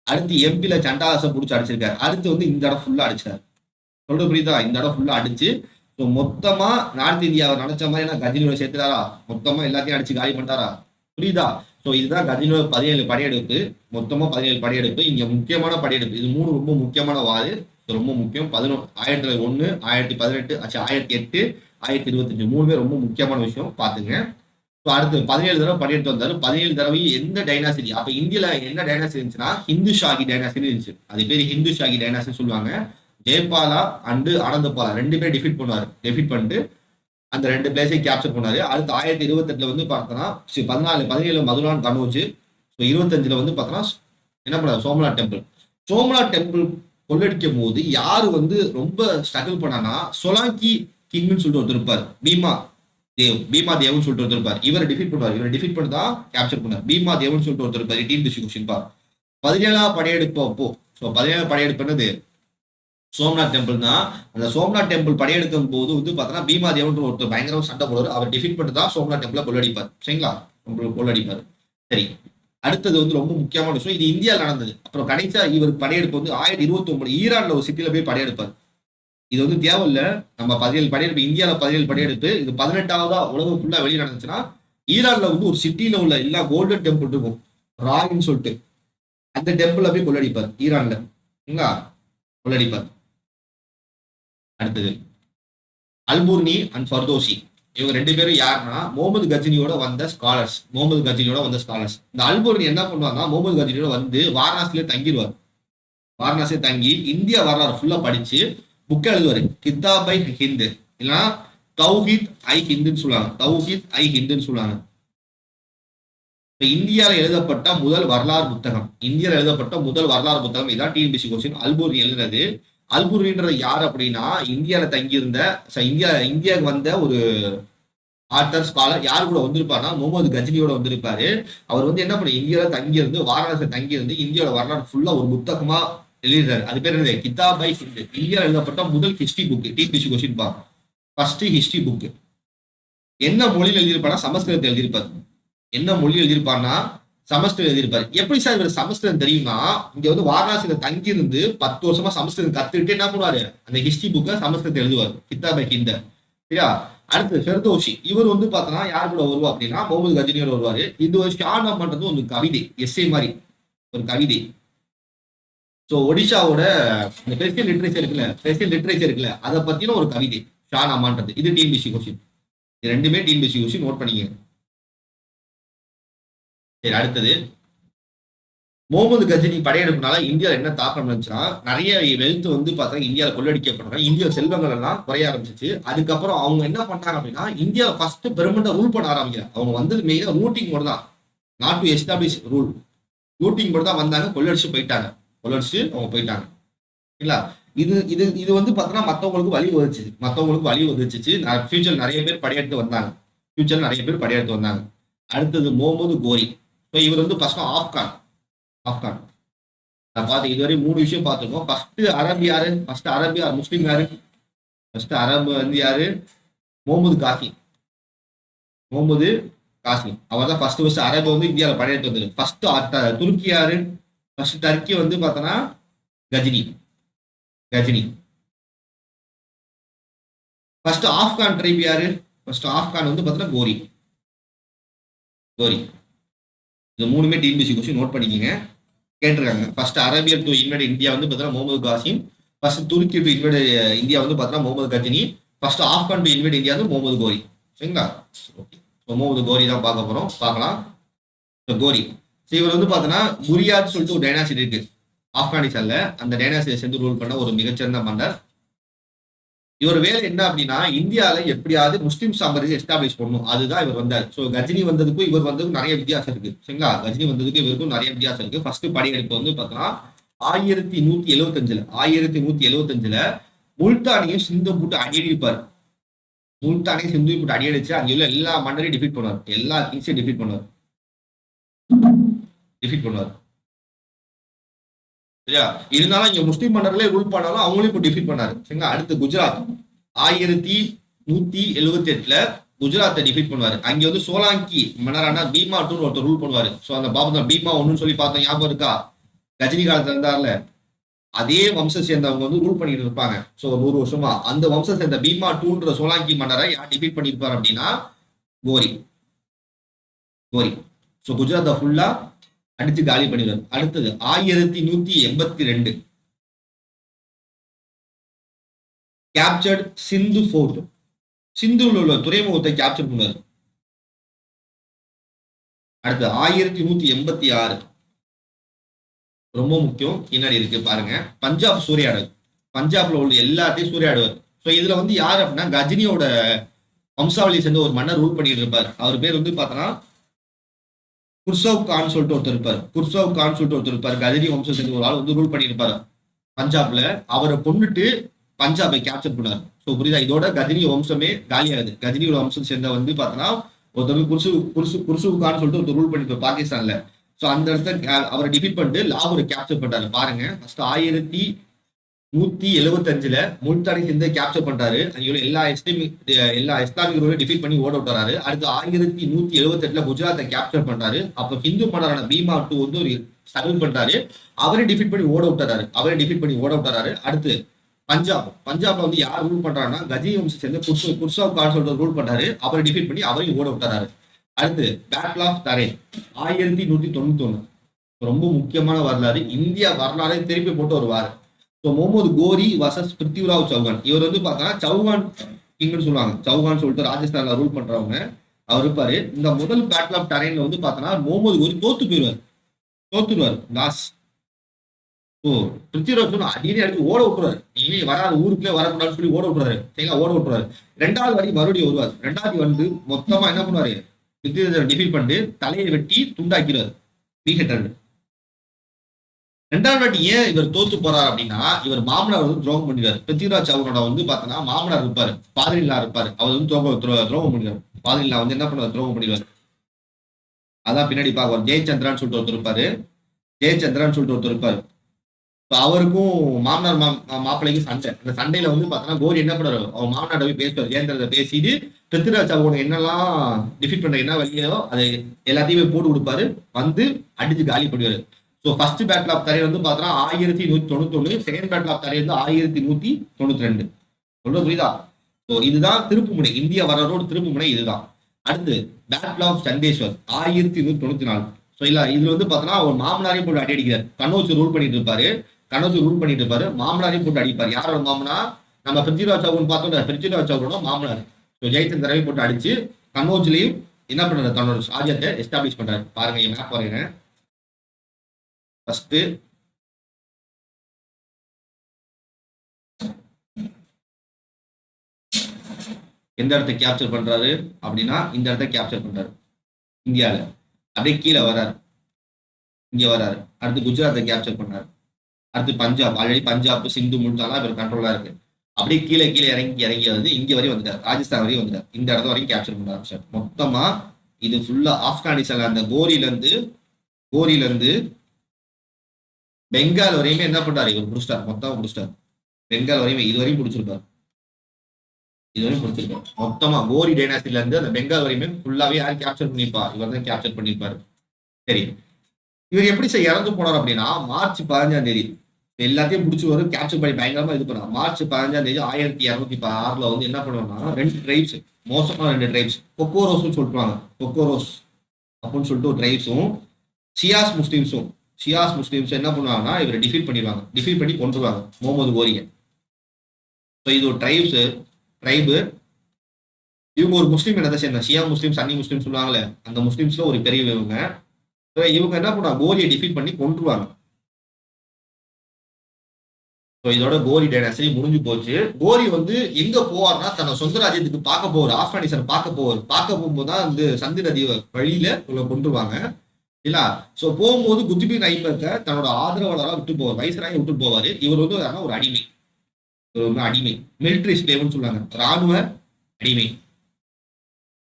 அடுத்து எம்பில சண்டாலாசை பிடிச்சி அடிச்சிருக்காரு. அடுத்து வந்து இந்த இடம் ஃபுல்லா அடிச்சாரு. சொல்றது புரியுதா? இந்த இடம் ஃபுல்லா அடிச்சு ஸோ மொத்தமா நார்த் இந்தியாவை நினைச்ச மாதிரி நான் கஜினியோட சேர்த்துறாரா? மொத்தமா எல்லாத்தையும் அடிச்சு காலி பண்ணிட்டாரா? புரியுதா? ஸோ இதுதான் கஜினியோட 17 படையெடுப்பு. மொத்தமா 17 படையெடுப்பு. இங்க முக்கியமான படையெடுப்பு இது 3 ரொம்ப முக்கியமான வாது. ரொம்ப முக்கியம். 1001, 1018, 1008, 1025 3மே ரொம்ப முக்கியமான விஷயம் பாத்துங்க. அடுத்து 17 தடவை படையெடுத்து வந்தாரு. 17 தடவையும் எந்த டைனாசிட்டி, அப்ப இந்தியால என்ன டைனாசிட்டி இருந்துச்சுன்னா ஹிந்து ஷாகி டைனாசிட்டி இருந்துச்சு. அது பேர் ஹிந்து ஷாகி டைனாசிட்டி சொல்லுவாங்க. ஜெயபாலா அண்டு ஆனந்தபாலா 2 பேரும் டிஃபீட் பண்ணுவாரு. டிஃபீட் பண்ணிட்டு அந்த 2 பிளேஸையும் கேப்சர் பண்ணாரு. அடுத்து 1028 வந்து பார்த்தோன்னா 17 மதுரான் கனோஜ். 25 வந்து பார்த்தோன்னா என்ன பண்ணாரு? சோம்நாத் டெம்பிள். சோம்நாத் டெம்பிள் கொள்ளடிக்கும் போது யாரு வந்து ரொம்ப ஸ்ட்ரகிள் பண்ணானா சொலாங்கி கிங்னு சொல்லிட்டு ஒருத்தர் இருப்பார். பீமா தேவ்னு சொல்லிட்டு ஒருத்தர் இருப்பார். இவரை டிஃபீட் பண்ணுவார். இவரை டிஃபீட் பண்ணி தான் கேப்சர் பண்ணார். பீமா தேவ்னு சொல்லிட்டு ஒருத்தர் இருப்பார். டிஎன்பிசி கொஸ்டின் பா. 17ஆம் படையெடுப்பு அப்போ. ஸோ 17ஆம் படையெடுப்பு என்னது? சோம்நாத் டெம்பிள் தான். அந்த சோம்நாத் டெம்பிள் படையெடுக்கும் போது வந்து பார்த்தோன்னா பீமா தேவன் ஒருத்தர் பயங்கரமா சண்டை போடுவார். அவர் டிஃபீட் பண்ணி தான் சோம்நாத் டெம்பிளை கொள்ளடிப்பார். சரிங்களா? உங்களுக்கு கொள்ளடிப்பார். சரி, அடுத்தது வந்து ரொம்ப முக்கியமான விஷயம். இது இந்தியாவில் நடந்தது. அப்புறம் கடைசியா இவர் படையெடுப்பு வந்து 1029 ஈரான்ல ஒரு சிட்டில போய் படையெடுப்பார். இது வந்து தேவையில்ல. நம்ம 17 படையெடுப்பு, இந்தியாவில் 17 படையெடுப்பு. இது 18ஆவதா உலகம் ஃபுல்லா வெளியே நடந்துச்சுன்னா, ஈரான்ல வந்து ஒரு சிட்டில உள்ள எல்லா கோல்டன் டெம்பிள் இருக்கும், ராயின்னு சொல்லிட்டு, அந்த டெம்பிள போய் கொள்ளடிப்பார் ஈரான்ல. சரிங்களா? கொள்ளடிப்பார். அடுத்தது அல்புர்னி அண்ட் ஃபர்தோசி. இவங்க 2 பேரும் யாருன்னா முகமது கஜினியோட வந்த ஸ்காலர்ஸ். இந்த அல்புர்னி என்ன பண்ணுவாங்கன்னா முகமது கஜினியோட வந்து வாரணாசியில தங்கிடுவார். வாரணாசியில தங்கி இந்தியா வரலாறு ஃபுல்லா படிச்சு புக் எழுதுவாரு. கித்தாப் ஐ ஹிந்து இல்லைன்னா தௌஹீத் ஐ ஹிந்துன்னு சொல்லுவாங்க. இந்தியாவில் எழுதப்பட்ட முதல் வரலாறு புத்தகம் இதான் டிஎன்பிசி கொஸ்டின். அல்புர்னி எழுதுனது. அல்புர்னின்றது யார் அப்படின்னா இந்தியாவில் தங்கியிருந்த இந்தியாவுக்கு வந்த ஒரு ஆர்த்தர் ஸ்காலர். யார் கூட வந்திருப்பாருன்னா முகமது கஜினியோட வந்திருப்பாரு. அவர் வந்து என்ன பண்ண இந்தியாவில் தங்கியிருந்து வாரணாசியில் தங்கியிருந்து இந்தியாவோட வரலாறு ஃபுல்லா ஒரு புத்தகமா எழுதுறாரு. அது பேர் என்னது? கிதாப் ஐ ஹிந்து. இந்தியாவில் எழுதப்பட்ட முதல் ஹிஸ்டரி புக். டிபிசி கொஸ்டின் பா. ஃபர்ஸ்ட் ஹிஸ்டரி புக் என்ன மொழியில் எழுதியிருப்பாருன்னா சமஸ்கிருதத்தில் எழுதியிருப்பாரு. என்ன மொழி எழுதியிருப்பாருன்னா சமஸ்கிருதம் எழுதியிருப்பாரு. எப்படி சார் இவர் சமஸ்கிருதம் தெரியும்னா இங்க வந்து வாரணாசியில தங்கி இருந்து 10 வருஷமா சமஸ்கிருதம் கத்துக்கிட்டு என்ன பண்ணுவாரு, அந்த ஹிஸ்டரி புக்கை சமஸ்கிருதத்தை எழுதுவார். கித்தாப் ஐ ஹிந்த். சரியா? அடுத்து ஃபெர்தோஷி. இவர் வந்து பார்த்தோன்னா யார் கூட வருவா அப்படின்னா முகமது கஜினியோட வருவாரு. இது ஒரு ஷானம் பண்றது ஒரு கவிதை, எஸ்ஏ மாதிரி ஒரு கவிதை. ஸோ ஒடிஷாவோட இந்த பெர்சியன் லிட்ரேச்சர் இருக்குல்ல அதை பத்தின ஒரு கவிதை ஷான் அம்மான்றது. இது டிஎன்பிசி கொஸ்டின். இது 2மே டிஎன்பிசி கொஸ்டின், நோட் பண்ணிக்க. சரி, அடுத்தது முகமது கஜினி படையெடுப்புனால இந்தியாவில் என்ன தாக்கம் இருந்துச்சுன்னா நிறைய வெல்த் வந்து பார்த்தா இந்தியாவில் கொள்ளடிக்கப்படுறாங்க. இந்தியா செல்வங்கள் எல்லாம் குறைய ஆரம்பிச்சிச்சு. அதுக்கப்புறம் அவங்க என்ன பண்ணாங்க அப்படின்னா இந்தியா ஃபர்ஸ்ட் பெர்மனண்டா ரூல் பண்ண ஆரம்பிக்கிறாங்க. அவங்க வந்து மெயினாக ரூட்டிங் மட்டும் தான், not to establish rule. Routing மட்டும் தான் வந்தாங்க. கொள்ளடிச்சு அவங்க போயிட்டாங்க. இல்ல இது இது இது வந்து பார்த்தோன்னா மற்றவங்களுக்கு வழி ஒதுச்சிச்சு. ஃபியூச்சர் நிறைய பேர் படையெடுத்து வந்தாங்க. அடுத்தது முகமது கோரி. இவர் வந்து ஃபர்ஸ்ட் ஆப்கான். பார்த்து இதுவரை 3 விஷயம் பார்த்துருக்கோம். ஃபர்ஸ்ட் அரபு யாரு? முஸ்லீம் யாரு? ஃபர்ஸ்ட் அரபு வந்து யாரு? முகமது காசிம். அவர் தான் ஃபர்ஸ்ட் அரபு வந்து இந்தியாவில் படையெடுத்து வந்தது. ஃபர்ஸ்ட் துருக்கி யாரு? ஃபர்ஸ்ட் டர்க்கி வந்து பார்த்தோன்னா கஜினி. ஃபர்ஸ்ட் ஆப்கான் ட்ரைப் யாரு? ஆப்கான் வந்து பார்த்தோன்னா கோரி. இது 3மே டிஎன்பிசி கொஸ்டின், நோட் பண்ணிக்கங்க. கேட்டிருக்காங்க. First Arabian to invite India வந்து பார்த்தீங்கன்னா முகமது காசிம். ஃபர்ஸ்ட் துருக்கி டு இன்வைட் இந்தியா வந்து பார்த்தீங்கன்னா Muhammad Ghazni. First Afghan to invite India வந்து முகமது கோரி. சரிங்களா? ஓகே, முகமது கோரி தான் பார்க்கலாம். கோரி இவர் வந்து பார்த்தீங்கன்னா குரியாத் சொல்லிட்டு ஒரு டைனாசிட்டி இருக்கு ஆப்கானிஸ்தான்ல. அந்த டைனாசிட்டியை சேர்ந்து ரூல் பண்ண ஒரு மிகச்சிறந்த மன்னர். இவர் வேலை என்ன அப்படின்னா இந்தியாவில் எப்படியாவது முஸ்லீம் சாம்ராஜ்யம் எஸ்டாப்ளிஷ் பண்ணணும், அதுதான் இவர் வந்தார். ஸோ கஜினி வந்ததுக்கும் இவர் வந்ததுக்கும் நிறைய வித்தியாசம் இருக்கு. சரிங்களா? கஜினி வந்ததுக்கும் இவருக்கும் நிறைய வித்தியாசம் இருக்கு. ஃபர்ஸ்ட் படையெடுப்பு வந்து பார்த்தோம்னா 1175 முல்தானையும் சிந்து போட்டு அடியடிப்பார். அடியடிச்சு அங்கே உள்ள எல்லா மன்னரையும் டிஃபீட் பண்ணுவார். எல்லா கிங்ஸையும் டிஃபீட் பண்ணுவார். சரியா? இருந்தாலும் இங்க முஸ்லீம் மன்னர்களே ரூல் பண்ணாலும் அவங்களையும் இப்போ டிஃபீட் பண்ணாரு. சரிங்களா? அடுத்து குஜராத் 1178 குஜராத்தை டிஃபீட் பண்ணுவாரு. அங்க வந்து சோலாங்கி மன்னரான பீமா டூன்னு ஒருத்தர் ரூல் பண்ணுவாரு. ஸோ அந்த பாபா பீமா ஒன்னு சொல்லி பார்த்தோம், ஞாபகம் இருக்கா? கஜினி காலத்துல இருந்தார்ல, அதே வம்சம் சேர்ந்தவங்க வந்து ரூல் பண்ணிட்டு இருப்பாங்க. ஸோ 100 வருஷமா அந்த வம்சம் சேர்ந்த பீமா டூன்ற சோலாங்கி மன்னரை யார் டிஃபீட் பண்ணிருப்பாரு அப்படின்னா கோரி. ஸோ குஜராத்தை ஃபுல்லா அடிச்சு காலி பண்ணிடுவார். அடுத்தது 1182 கேப்சர்ட் சிந்து ஃபோர்ட். சிந்துல உள்ள துறைமுகத்தை கேப்சர் பண்ணுவார். அடுத்து 1186 ரொம்ப முக்கியம், பின்னாடி இருக்கு பாருங்க. பஞ்சாப் சூறையாடல். பஞ்சாப்ல உள்ள எல்லாத்தையும் சூறையாடுவார். ஸோ இதுல வந்து யார் அப்படின்னா கஜினியோட வம்சாவளியை சேர்ந்த ஒரு மன்னர் ரூல் பண்ணிட்டு இருப்பார். அவர் பேர் வந்து பார்த்தோன்னா குர்சவ் கான் சொல்லிட்டு ஒருத்தர் இருப்பார். கஜினி வம்சம் சேர்ந்த ஒரு ஆள் வந்து ரூல் பண்ணியிருப்பாரு பஞ்சாப்ல. அவரை கொண்டுட்டு பஞ்சாபை கேப்சர் பண்ணாரு. ஸோ புரியுதா, இதோட கஜினி வம்சமே காலியாகுது. கஜினியோட வம்சம் சேர்ந்த வந்து பார்த்தோன்னா ஒருத்தர் குர்சுகான்னு சொல்லிட்டு ஒருத்தர் ரூல் பண்ணிட்டு பாகிஸ்தான்ல. ஸோ அந்த இடத்துல அவரை டிஃபீட் பண்ணிட்டு லாகூரை கேப்சர் பண்ணாரு. பாருங்க, ஃபர்ஸ்ட் 1175ல முல்தானை சேர்ந்து கேப்சர் பண்றாரு. எல்லா இஸ்லாமியர்களையும் டிஃபீட் பண்ணி ஓட விட்டுறாரு. அடுத்து 1178ல குஜராத்தை கேப்சர் பண்றாரு. அப்போ ஹிந்து மன்னரான பீமா டூ வந்து ஒரு ஸ்ட்ரகிள் பண்றாரு. அவரை டிஃபீட் பண்ணி ஓட விட்டுறாரு. அடுத்து பஞ்சாப்ல வந்து யார் ரூல் பண்றாருன்னா கஜினி வம்சம் சேர்ந்து குர்சாவ் கான் சொல்லிட்டு ரூல் பண்றாரு. அவரை டிஃபீட் பண்ணி அவரையும் ஓட விட்டுறாரு. அடுத்து பேட்டில் ஆஃப் தரேன் 1191, ரொம்ப முக்கியமான வரலாறு. இந்தியா வரலாறை திருப்பி போட்டு வருவார். ஸோ முகமது கோரி வர்சஸ் பிருத்திவிராவ் சௌகான். இவர் வந்து பார்த்தா சௌகான் கிங்னு சொல்லுவாங்க. சௌகான் சொல்லிட்டு ராஜஸ்தான்ல ரூல் பண்றவங்க அவர் இருப்பாரு. இந்த முதல் பேட்டில் ஆஃப் டரைன்ல வந்து பார்த்தோன்னா முகமது கோரி தோத்துருவார் லாஸ். ஸோ பிருத்திவிராவ் சௌகான் அடினே அடிச்சு ஓட விட்டுருவாரு. இனி வராது, ஊருக்குள்ளே வரக்கூடாதுன்னு சொல்லி ஓட விட்டுருவாரு. ரெண்டாவது வாட்டி மறுபடியும் வருவார். ரெண்டாவது வந்து மொத்தமா என்ன பண்ணுவாரு, பிருத்திவிராஜ் டிஃபீட் பண்ணிட்டு தலையை வெட்டி துண்டாக்கிறார். 300. ரெண்டாவது வாட்டி ஏன் இவர் தோத்து போறாரு அப்படின்னா, இவர் மாமனார் வந்து துரோகம் பண்ணிடுறாரு. பிருத்திவிராஜ் சௌகானோட வந்து பார்த்தோன்னா மாமனார் இருப்பாரு, பாதிரில்லா இருப்பாரு. அவர் வந்து துரோகம் பண்ணிடுவார். பாதிரில்லா வந்து என்ன பண்ணுவார், துரோகம் பண்ணிடுவார். அதான் பின்னாடி பார்க்குவார். ஜெயச்சந்திரான்னு சொல்லிட்டு ஒருத்தர் இருப்பாரு. அவருக்கும் மாமனார் மாப்பிள்ளைக்கும் சண்டை. அந்த சண்டையில வந்து பார்த்தோன்னா கோரி என்ன பண்ணுவாரு, அவர் மாமனார் போய் பேசுவார். ஜெயந்திரத்தை பேசிட்டு பிருத்திவிராஜ் சௌகான் என்னெல்லாம் டிஃபீட் பண்ற என்ன வழியோ அதை எல்லாத்தையுமே போட்டு கொடுப்பாரு. வந்து அடிச்சு காலி பண்ணுவாரு. ஸோ ஃபர்ஸ்ட் பேட்டில் ஆஃப் தரேன் வந்து பார்த்தோன்னா 1191, செகண்ட் பேட்டில் ஆஃப் தரேன் வந்து 1192. சொல்ற புரியுதா? ஸோ இதுதான் திருப்புமுனை, இந்தியா வரலாறோட திருப்புமுனை இதுதான். அடுத்து பேட்டில் ஆஃப் சண்டேஸ்வர் 1194. ஸோ இல்ல இதுல வந்து பார்த்தோன்னா ஒரு மாமனாரையும் போட்டு அடி அடிக்கிறார். கன்னௌஜ் ரூல் பண்ணிட்டு இருப்பாரு. மாமனாரையும் போட்டு அடிப்பார். யாரோட மாமனா, நம்ம பிருத்திவிராஜ் சௌகான் பார்த்தோம். பிருத்திவிராஜ் சௌகானோட மாமனார். ஸோ ஜெயச்சந்திராவையும் போட்டு அடிச்சு கன்னௌஜ்லயும் என்ன பண்றாரு, தன்னோட ராஜ்யத்தை எஸ்டாப்ளிஷ் பண்றாரு. பாருங்க, என் மேப் வரைகிறேன். ஃபர்ஸ்ட் எந்த இடத்தை கேப்சர் பண்றாரு அப்படின்னா இந்த இடத்த கேப்சர் பண்றாரு இந்தியாவில். அப்படியே கீழே வராரு, இங்க வராரு. அடுத்து குஜராத்தை கேப்சர் பண்ணாரு. அடுத்து பஞ்சாப், ஆல்ரெடி பஞ்சாப் சிந்து முல்தான்லாம் இவர் கண்ட்ரோலா இருக்கு. அப்படியே கீழே இறங்கி வந்து இங்க வரையும் வந்துட்டார், ராஜஸ்தான் வரையும் வந்துட்டார். இந்த இடத்த வரையும் கேப்சர் பண்ண ஆரம்பிச்சார். மொத்தமா இது ஃபுல்லா ஆப்கானிஸ்தான், அந்த கோரியில இருந்து பெங்கால் வரையுமே என்ன பண்றாரு, இவர் முடிச்சிட்டார். பெங்கால் வரையுமே இதுவரையும் பிடிச்சிருப்பாரு. மொத்தமா கோரி டைனாஸ்டில இருந்து அந்த பெங்கால் வரையுமே ஃபுல்லாவே யார் கேப்சர் பண்ணிருப்பார், இவர் தான் கேப்சர் பண்ணிருப்பாரு. சரி, இவர் எப்படி இறந்து போனார் அப்படின்னா மார்ச் 15ஆம் தேதி எல்லாத்தையும் பிடிச்சி வரும், கேப்சர் பண்ணி பயங்கரமா இது பண்ணார். மார்ச் 15ஆம் தேதி 1216 வந்து என்ன பண்ணுவாங்கன்னா 2 ட்ரைப்ஸ், மோசமான 2 ட்ரைப்ஸ், கொக்கோரோஸ் சொல்லிட்டுவாங்க. கொக்கோரோஸ் அப்படின்னு சொல்லிட்டு ஒரு ட்ரைப்ஸும் ஷியாஸ் முஸ்லிம்ஸும் என்ன பண்ணுவாங்கன்னா இவரை டிஃபீட் பண்ணி கொண்டுருவாங்க முகமது கோரியை. ஸோ இது ஒரு ட்ரைபு. இவங்க ஒரு முஸ்லீம் என்னதை சேர்ந்த ஷியா முஸ்லீம், சன்னி முஸ்லீம் சொல்லுவாங்களே, அந்த முஸ்லீம்ஸ்ல ஒரு பெரிய இவங்க என்ன பண்ணுவாங்க, கோரியை டிஃபீட் பண்ணி கொண்டுருவாங்க. இதோட கோரி டைனாஸ்டி முடிஞ்சு போச்சு. கோரி வந்து எங்க போவார்னா தன்னோட சொந்த ராஜ்யத்துக்கு பார்க்க போவார், ஆப்கானிஸ்தான் பார்க்க போகும்போது தான் வந்து சந்தி நதி வழியில கொண்டுருவாங்க இல்ல. சோ போகும்போது குத்துபின் ஐபக்கை தன்னோட ஆதரவாளராக விட்டு போவார், வைசராக விட்டு போவாரு. இவர் வந்து ஒரு அடிமை, மிலிட்டரி ஸ்லேவ்னு சொல்லுவாங்க, ராணுவ அடிமை.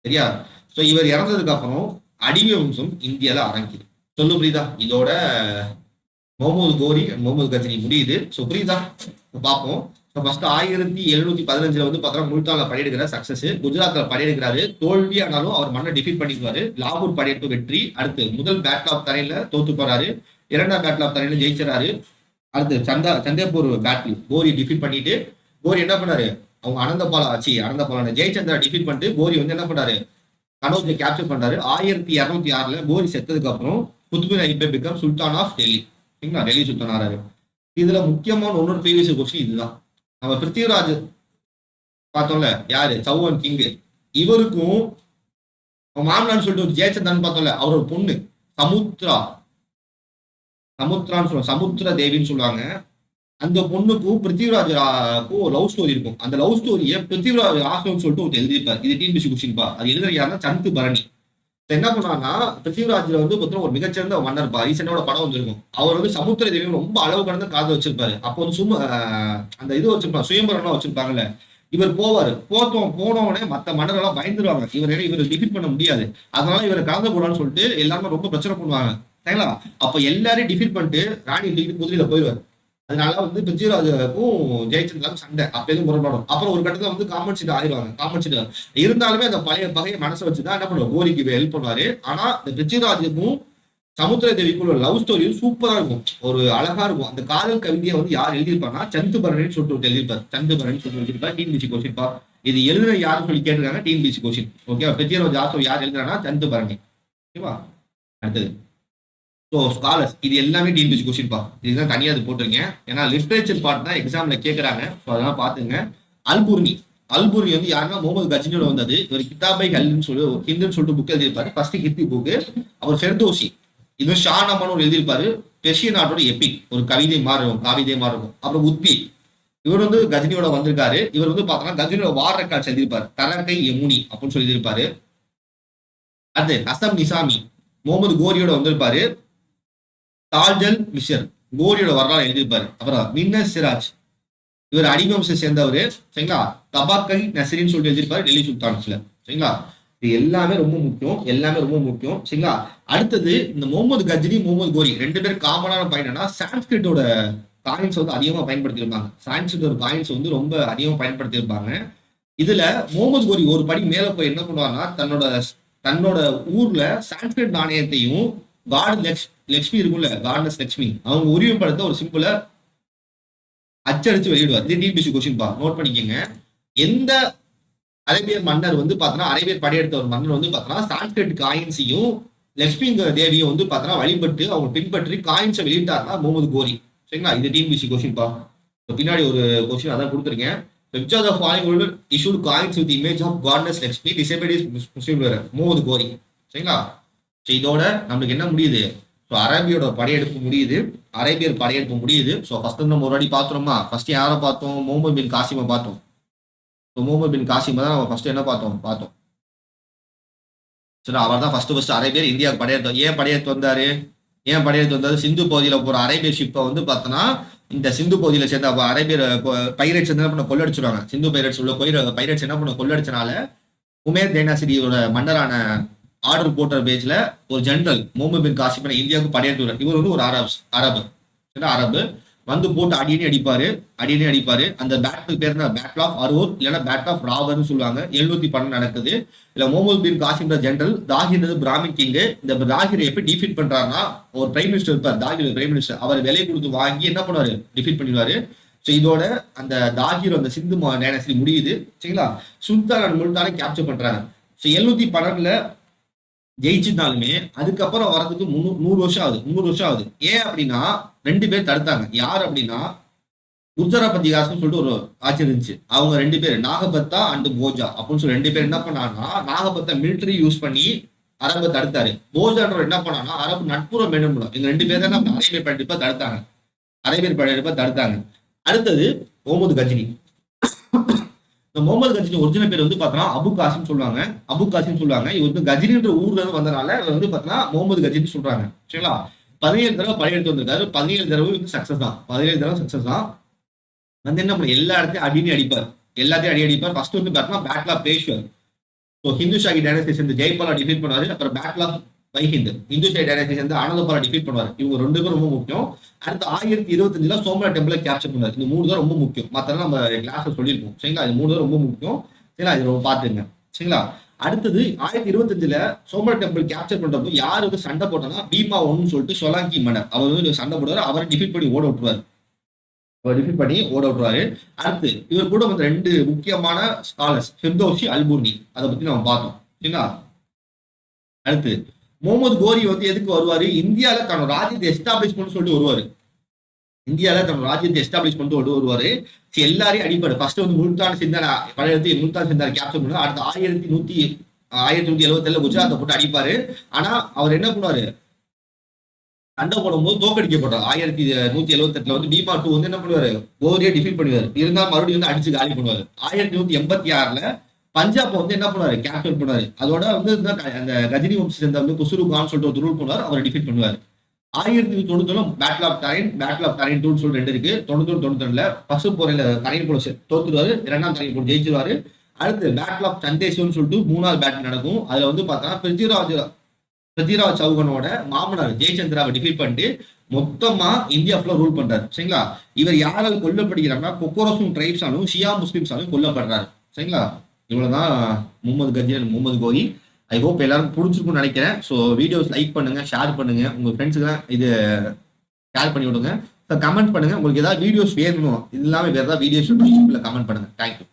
சரியா? சோ இவர் இறந்ததுக்கு அப்புறம் அடிமை வம்சம் இந்தியால அரங்கிது. சொல்லு புரியுதா? இதோட முகமது கஜினி முடியுது. ஸோ புரியுதா? பார்ப்போம். ஃபர்ஸ்ட் 1715 வந்து பார்த்தா முல்தான்ல படையெடுக்கிற சக்சஸ், குஜராத்ல படையெடுக்கிறாரு, தோல்வி ஆனாலும் அவர் மண்ணை டிஃபீட் பண்ணிக்குவாரு. லாகூர் படையெடுப்பு வெற்றி. அடுத்து முதல் பேட்டில் ஆஃப் தரையில தோத்து போறாரு, 2ஆம் பேட்டில் ஆஃப் தரையில ஜெயிச்சாரு. அடுத்து சந்தேப்பூர் பேட்டில் கோரி டிஃபீட் பண்ணிட்டு கோரி என்ன பண்ணாரு, அவங்க அனந்தபாலா ஜெயச்சந்திரா டிஃபீட் பண்ணிட்டு கோரி வந்து என்ன பண்ணாரு, கனௌஜை கேப்சர் பண்றாரு. 1206ல கோரி செத்ததுக்கு அப்புறம் குத்துபின் Aibak become Sultan of Delhi. Delhi சுல்தான் ஆறாரு. இதுல முக்கியமான இன்னொரு ப்ரீவியஸ் கொஸ்டின் இதுதான். நம்ம பிருத்திவிராஜ் பார்த்தோம்ல, யாரு, சௌஹான் கிங், இவருக்கும் மாமனான்னு சொல்லிட்டு ஒரு ஜெயச்சந்திரன் பார்த்தோம்ல, அவரோட பொண்ணு சமுத்ரான்னு சொல்லுவாங்க, சமுத்திர தேவின்னு சொல்லுவாங்க. அந்த பொண்ணுக்கும் பிருத்திவிராஜுக்கும் ஒரு லவ் ஸ்டோரி இருக்கும். அந்த லவ் ஸ்டோரியை பிருத்திவிராஜ் ஆசிரம் சொல்லிட்டு ஒரு எழுதியிருப்பார். இது டிஎன்பிஎஸ்சி கொஸ்டின் பா. அது எழுதுற யாருன்னா சந்து பரணி. என்ன பண்ணான்னா பிருத்திவிராஜ்ல வந்து பார்த்தீங்கன்னா ஒரு மிகச்சிறந்த மன்னர் இருப்பார். ரீசெண்டாக ஒரு படம் வந்திருக்கும். அவர் வந்து சமுத்திர தேவி ரொம்ப அளவு கடந்த காதல் வச்சிருப்பாரு. அப்போ வந்து சும்மா அந்த இது வச்சிருப்பாங்க, சுயம்பரம் வச்சிருப்பாங்கல்ல. இவர் போவாரு. போனவனே மத்த மன்னரெல்லாம் பயந்துருவாங்க. இவர் டிஃபீட் பண்ண முடியாது. அதனால இவரை கலந்து போடான்னு சொல்லிட்டு எல்லாருமே ரொம்ப பிரச்சனை பண்ணுவாங்க. சரிங்களா? அப்ப எல்லாரையும் டிஃபீட் பண்ணிட்டு ராணி தூக்கிட்டு குதிரையில போயிடுவார். அதனால வந்து பிருத்திவிராஜுக்கும் ஜெயச்சந்திராவுக்கும் சண்டை. அப்ப எதுவும் முரண்பாடும். அப்புறம் ஒரு கட்டத்துல வந்து காம்பன்சேட் ஆயிடுவாங்க. காம்பன்சேட் இருந்தாலுமே அந்த பழைய பகையை மனசை வச்சுதான் என்ன பண்ணுவார், கோரிக்கு ஹெல்ப் பண்ணுவாரு. ஆனா இந்த பிருத்திவிராஜுக்கும் சமுத்திர தேவிக்குள்ள லவ் ஸ்டோரியும் சூப்பரா இருக்கும். ஒரு அழகா இருக்கும். அந்த காதல் கவிதையை வந்து யார் எழுதியிருப்பாங்கன்னா சந்து பரணின்னு சொல்லிட்டு எழுதியிருப்பார். சந்து பரணி சொல்லிட்டு எழுதியிருப்பார். டிஎன்பிசி கொஸ்டின் பா. இது எழுதுற யாருன்னு சொல்லி கேட்டிருக்காங்க. TNPSC question. ஓகே, பிருத்திவிராஜ் யார் எழுதுறாங்கன்னா சந்து பரணி. ஓகேவா? அடுத்தது ஸோ ஸ்காலர்ஸ், இது எல்லாமே டிஎன்பிசி கொஸ்டின் பா. இதுதான் தனியாக அது போட்டிருக்கேன். ஏன்னா லிட்ரேச்சர் பார்ட் தான் எக்ஸாம்ல கேட்கறாங்க. ஸோ அதெல்லாம் பாத்துங்க. அல்புர்னி வந்து யாருன்னா முகமது கஜினியோட வந்தது. இவர் கிதாபை ஹல்ன்னு சொல்லி ஹிந்துன்னு சொல்லிட்டு புக் எழுதியிருப்பாரு. First Hindi book. அவர் ஃபெர்தோசி இது ஷா நமான் எழுதியிருப்பாரு. பெர்ஷிய நாட்டோட எபிக், ஒரு கவிதை மாதிரி இருக்கும், காவிதை மாதிரி இருக்கும். அப்புறம் உத்பி, இவர் வந்து கஜினியோட வந்திருக்காரு. இவர் வந்து பார்த்தோன்னா கஜினியோட வார் ரெக்கார்ட்ஸ் எழுதியிருப்பாரு. தரங்கை யமுனி அப்படின்னு சொல்லி எழுதியிருப்பாரு. அது அசம் நிசாமி முகமது கோரியோட வந்திருப்பாரு. தாஜல் மிஷர் கோரியோட வரலாறு எழுதியிருப்பாரு. அப்புறம் மின்னர் சிராஜ், இவர் அடிவம்சை சேர்ந்தவர். சரிங்களா? தபாக்கை நசரின்னு சொல்லி எழுதியிருப்பாரு டெல்லி சுல்தான்ஸ்ல. சரிங்களா? இது எல்லாமே ரொம்ப முக்கியம். எல்லாமே ரொம்ப முக்கியம். சரிங்களா? அடுத்தது இந்த முகமது கஜ்னி, முகமது கோரி ரெண்டு பேரும் காமனான பயனா சான்ஸ்கிரிட்டோட காயின்ஸ் வந்து அதிகமா பயன்படுத்தியிருப்பாங்க. சான்ஸ்கிரிட்டோட காயின்ஸ் வந்து ரொம்ப அதிகமா பயன்படுத்தியிருப்பாங்க. இதுல முகமது கோரி ஒரு படி மேல போய் என்ன பண்ணுவாங்கன்னா தன்னோட ஊர்ல சான்ஸ்கிரிட் நாணயத்தையும் காட் லக்ஷ்மி இருக்கும்ல, காட்னஸ் லக்ஷ்மி, அவங்க உரிமைப்படுத்த ஒரு சிம்பிள அச்சடிச்சு வெளியிடுவார். இது டிபிசி கொஸ்டின் பா, நோட் பண்ணிக்கங்க. எந்த அரேபியர் மன்னர் வந்து பார்த்தோன்னா, அரேபியர் படையெடுத்த ஒரு மன்னர் வந்து பார்த்தோன்னா சான்ஸ்கிரிட் காயின்ஸையும் லக்ஷ்மி தேவியும் வந்து பார்த்தோன்னா வழிபட்டு அவங்க பின்பற்றி காயின்ஸை வெளியிட்டாருன்னா முகமது கோரி. சரிங்களா? இது டிபிசி கொஸ்டின் பா. பின்னாடி ஒரு கொஸ்டின் அதான் கொடுத்துருக்கேன். Which of the following will issued coins with the image of goddess Lakshmi disabled is Muslim ruler? Mohammed கோரி. சரிங்களா? இதோட நம்மளுக்கு என்ன முடியுது? ஸோ அரேபியோட படையெடுப்பு முடியுது. அரேபியர் படையெடுப்பு முடியுது. ஸோ ஃபர்ஸ்ட் நம்ம ஒரு வாட்டி பார்த்தோமா? ஃபர்ஸ்ட் யாரை பார்த்தோம்? முகமது பின் காசிமை பார்த்தோம். ஸோ முகமது பின் காசிமை தான் நம்ம ஃபர்ஸ்ட் என்ன பார்த்தோம். சரி, அவர் தான் ஃபர்ஸ்ட் அரேபியர் இந்தியாவுக்கு படையெடுத்தோம். ஏன் படையெடுத்து வந்தாரு? சிந்து பகுதியில் போற அரேபியர் ஷிப்பை வந்து பார்த்தோன்னா இந்த சிந்து பகுதியில் சேர்ந்த அரேபியர் பைரட்ஸ் என்ன பண்ண கொள்ளடிச்சிருவாங்க. சிந்து பைரட்ஸ் உள்ள பைரட்ஸ் என்ன பண்ண கொள்ளடிச்சனால உமேர் டைனாசிட்டியோட மன்னரான ஆர்டர் போட்ட பேஜ்ல ஒரு ஜெனரல் முகமது பின் காசிம் இந்தியாவுக்கு படையெடுத்து இவர் வந்து ஒரு அரபு வந்து போட்டு அடியணி அடிப்பாரு. அந்த பேட்டில் பேர் பேட்டில் ஆஃப் அரூர் இல்லைன்னா பேட்டில் ஆஃப் ராவர்னு சொல்லுவாங்க. 712 நடக்குது. இல்ல முகமது பின் காசிம் ஜெனரல் தாகிர் பிராமின் கிங். இந்த தாகிரை எப்படி டிஃபீட் பண்றாருன்னா, ஒரு பிரைம் மினிஸ்டர் இருப்பார், தாகிர் பிரைம் மினிஸ்டர். அவர் விலை கொடுத்து வாங்கி என்ன பண்ணுவாரு, டிஃபீட் பண்ணிடுவாரு. ஸோ இதோட அந்த தாகிர் அந்த சிந்து டைனாசிட்டி முடியுது. சரிங்களா? சுல்தான் முல்தானை கேப்சர் பண்றாங்க. ஸோ 712 ஜெயிச்சிருந்தாலுமே அதுக்கப்புறம் வரதுக்கு 100 வருஷம் ஆகுது. ஏன் அப்படின்னா ரெண்டு பேர் தடுத்தாங்க. யார் அப்படின்னா குஜராபதி தாஸ்னு சொல்லிட்டு ஒரு ஆட்சி இருந்துச்சு. அவங்க ரெண்டு பேர் நாகபத்தா அண்ட் போஜா அப்படின்னு சொல்லி ரெண்டு பேர் என்ன பண்ணாங்கன்னா, நாகபத்தா மிலிட்டரி யூஸ் பண்ணி அரபை தடுத்தாரு. போஜான்றவர் என்ன பண்ணாங்கன்னா அரபு நட்புறம் வேண்டும். இந்த ரெண்டு பேர் தான் அரேபியர் படையெடுப்பை தடுத்தாங்க. அடுத்தது முகமது கஜினி. இந்த முகமது கஜினி ஒரிஜினல் பேர் வந்து பார்த்தோன்னா அபு காசிம் சொல்லுவாங்க. இவர் வந்து கஜினின்ற ஊர்ல இருந்து வந்தனால வந்து பார்த்தோன்னா முகமது கஜினி சொல்றாங்க. சரிங்களா? 17 தடவை படையெடுத்து வந்திருக்காரு. 17 தடவை வந்து சக்சஸ் தான். வந்து என்ன பண்ண எல்லா இடத்தையும் எல்லாத்தையும் அடிப்பார். ஃபர்ஸ்ட் வந்து பார்த்தோன்னா battle of Peshawar. So Hindu Shahi dynasty சேர்ந்து ஜெய்பாலா டிஃபீட் பண்ணுவாரு. அப்புறம் battle of Waihind Hindu Shahi dynasty சேர்ந்து ஆனந்தபாலா டிஃபீட் பண்ணுவார். இவங்க ரெண்டு பேரும் ரொம்ப முக்கியம். அடுத்து 1025 சோமரா டெம்பிளை கேப்சர் பண்ணாரு. இந்த 3 தான் ரொம்ப முக்கியம். மற்ற நம்ம கிளாஸ்ல சொல்லியிருக்கோம். சரிங்களா? இது 3 தான் ரொம்ப முக்கியம். சரிங்களா? இது ரொம்ப பார்த்துங்க. சரிங்களா? அடுத்தது 1025 சோமரா டெம்பிள் கேப்சர் பண்றப்போ யார் வந்து சண்டை போட்டோம்னா பீமா ஒன்னு சொல்லிட்டு சொலாங்கி மன்னர் அவர் வந்து சண்டை போடுவார். அவரை டிஃபீட் பண்ணி ஓட விட்டுருவாரு. அடுத்து இவர் கூட வந்து 2 முக்கியமான ஸ்காலர்ஸ் ஃபிர்தௌசி, அல்புர்னி, அதை பத்தி நம்ம பார்த்தோம். சரிங்களா? அடுத்து முகமது கோரி வந்து எதுக்கு வருவாரு? இந்தியாவில தன்னோட ராஜ்யத்தை எஸ்டாப்ளிஷ் பண்ணி சொல்லிட்டு வருவாரு. எல்லாரையும் அடிப்பாரு. ஃபர்ஸ்ட் வந்து முல்தான் சிந்தான கேப்சர் பண்ணுவாரு. அடுத்து 1177 குஜராத்தை போட்டு அடிப்பாரு. ஆனா அவர் என்ன பண்ணுவாரு, சண்டை போடும்போது தோக்கடிக்கப்பட்டார். 1178 வந்து பீமா 2 வந்து என்ன பண்ணுவாரு, கோரியை டிஃபீட் பண்ணுவாரு. இருந்தாலும் மறுபடியும் வந்து அடிச்சு காலி பண்ணுவாரு. 1186 பஞ்சாப் வந்து என்ன பண்ணாரு, கேப்சர் பண்ணாரு. அதோட வந்து அந்த கஜினி வம்சத்தை சேர்ந்த வந்து குசுரு கான் சொல்லிட்டு ஒரு ரூல் பண்ணுவார், அவரை டிஃபீட் பண்ணுவார். 1091 battle of Tarain, battle of Tarain 2 சொல்லி 2 இருக்கு. 91-92ல ஃபர்ஸ்ட் போரில் தரைன் போல தோத்துருவாரு, 2ஆம் தரைன் போர் ஜெயிச்சிருவாரு. அடுத்து பேட்டில் ஆஃப் சந்தேஸ்வர்னு சொல்லிட்டு 3வது பேட்டில் நடக்கும். அதுல வந்து பார்த்தா பிருத்திவிராஜ் சௌகனோட மாமனார் ஜெயச்சந்திராவை டிஃபீட் பண்ணிட்டு மொத்தமா இந்தியா ஃபுல்லா ரூல் பண்றாரு. சரிங்களா? இவர் யாரால் கொல்லப்படுகிறார்னா கொக்கோரோசும் ட்ரைப்ஸாலும் ஷியா முஸ்லிம்ஸாலும் கொல்லப்படுறாரு. சரிங்களா? இவ்வளவுதான் முகமது கஜி அண்ட் முகமது கோரி. ஐ ஹோப் எல்லாரும் பிடிச்சிருக்கும்னு நினைக்கிறேன். ஸோ வீடியோஸ் லைக் பண்ணுங்க, ஷேர் பண்ணுங்க, உங்க ஃப்ரெண்ட்ஸுக்கு இது ஷேர் பண்ணி விடுங்க. கமெண்ட் பண்ணுங்க, உங்களுக்கு ஏதாவது வீடியோஸ் வேணும், இது இல்லாமல் வேறு ஏதாவது வீடியோஸ் கமெண்ட் பண்ணுங்க. தேங்க்யூ.